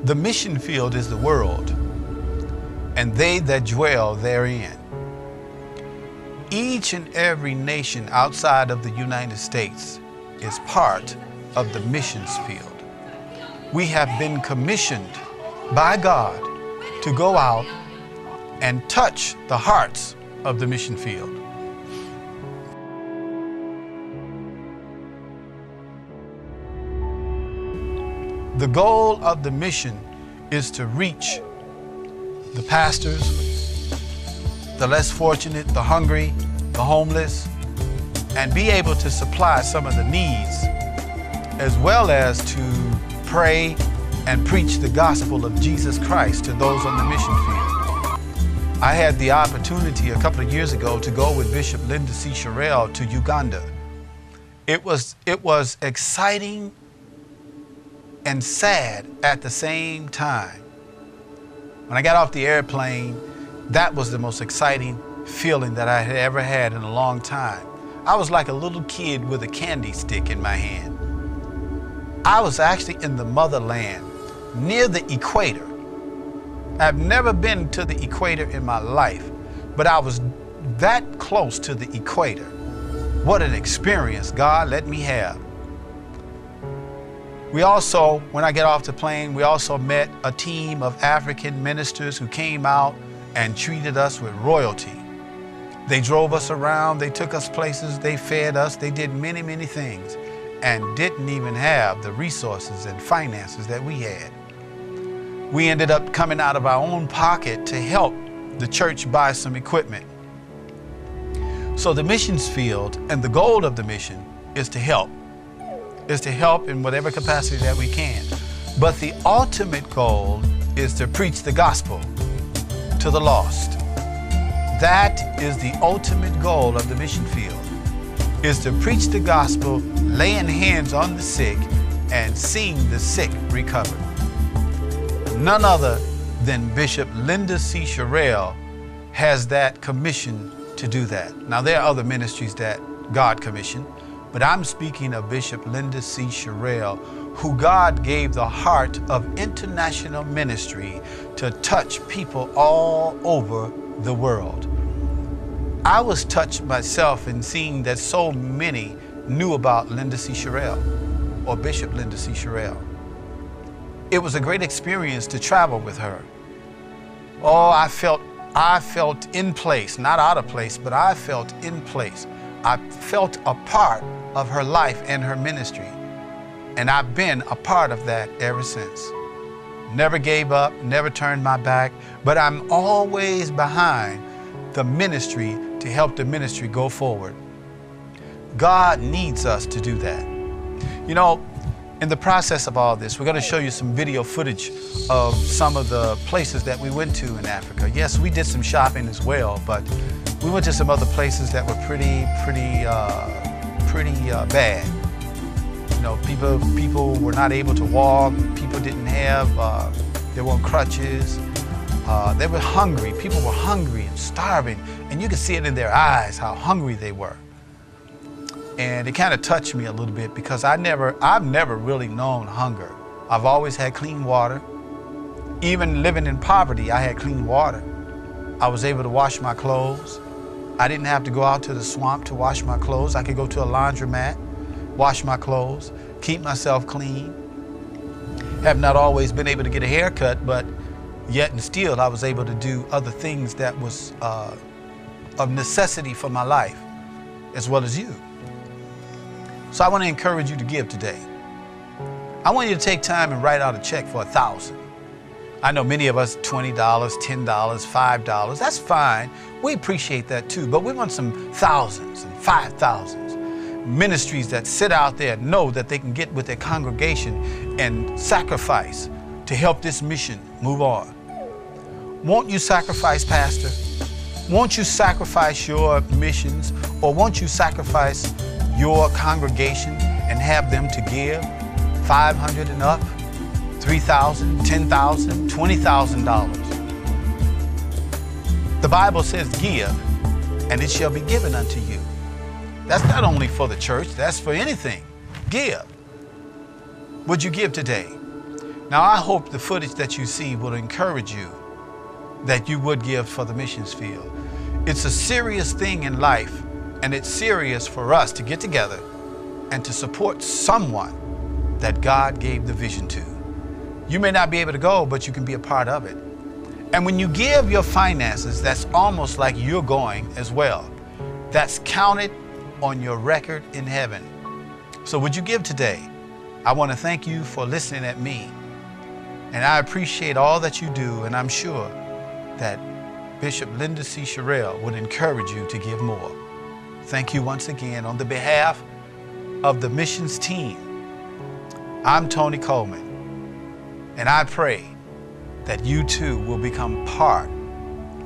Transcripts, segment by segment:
The mission field is the world, and they that dwell therein. Each and every nation outside of the United States is part of the missions field. We have been commissioned by God to go out and touch the hearts of the mission field. The goal of the mission is to reach the pastors, the less fortunate, the hungry, the homeless, and be able to supply some of the needs, as well as to pray and preach the gospel of Jesus Christ to those on the mission field. I had the opportunity a couple of years ago to go with Bishop Linda C. Shearrill to Uganda. It was exciting and sad at the same time. When I got off the airplane, that was the most exciting feeling that I had ever had in a long time. I was like a little kid with a candy stick in my hand. I was actually in the motherland, near the equator. I've never been to the equator in my life, but I was that close to the equator. What an experience God let me have. We also, when I get off the plane, we also met a team of African ministers who came out and treated us with royalty. They drove us around, they took us places, they fed us, they did many, many things, and didn't even have the resources and finances that we had. We ended up coming out of our own pocket to help the church buy some equipment. So the missions field and the goal of the mission is to help. Is to help in whatever capacity that we can. But the ultimate goal is to preach the gospel to the lost. That is the ultimate goal of the mission field, is to preach the gospel, laying hands on the sick, and seeing the sick recover. None other than Bishop Linda C. Shearrill has that commission to do that. Now, there are other ministries that God commissioned, but I'm speaking of Bishop Linda C. Shearrill, who God gave the heart of international ministry to touch people all over the world. I was touched myself in seeing that so many knew about Linda C. Shearrill, or Bishop Linda C. Shearrill. It was a great experience to travel with her. Oh, I felt in place, not out of place, but I felt in place. I felt a part of her life and her ministry. And I've been a part of that ever since. Never gave up, never turned my back, but I'm always behind the ministry to help the ministry go forward. God needs us to do that. You know, in the process of all this, we're going to show you some video footage of some of the places that we went to in Africa. Yes, we did some shopping as well, but we went to some other places that were pretty bad. You know, people were not able to walk. People didn't have, there weren't crutches. They were hungry. People were hungry and starving, and you could see it in their eyes how hungry they were. And it kind of touched me a little bit because I've never really known hunger. I've always had clean water. Even living in poverty, I had clean water. I was able to wash my clothes. I didn't have to go out to the swamp to wash my clothes. I could go to a laundromat, wash my clothes, keep myself clean. Have not always been able to get a haircut, but yet and still I was able to do other things that was of necessity for my life, as well as you. So I want to encourage you to give today. I want you to take time and write out a check for $1,000. I know many of us, $20, $10, $5, that's fine. We appreciate that too, but we want some thousands and 5,000s. Ministries that sit out there know that they can get with their congregation and sacrifice to help this mission move on. Won't you sacrifice, Pastor? Won't you sacrifice your missions, or won't you sacrifice your congregation and have them to give $500 and up, $3,000, $10,000, $20,000? The Bible says, give, and it shall be given unto you. That's not only for the church, that's for anything. Give. Would you give today? Now, I hope the footage that you see will encourage you that you would give for the missions field. It's a serious thing in life, and it's serious for us to get together and to support someone that God gave the vision to. You may not be able to go, but you can be a part of it. And when you give your finances, that's almost like you're going as well. That's counted on your record in heaven. So would you give today? I want to thank you for listening at me. And I appreciate all that you do, and I'm sure that Bishop Linda C. Shearrill would encourage you to give more. Thank you once again on the behalf of the missions team. I'm Tony Coleman, and I pray that you too will become part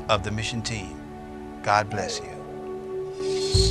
of the mission team. God bless you.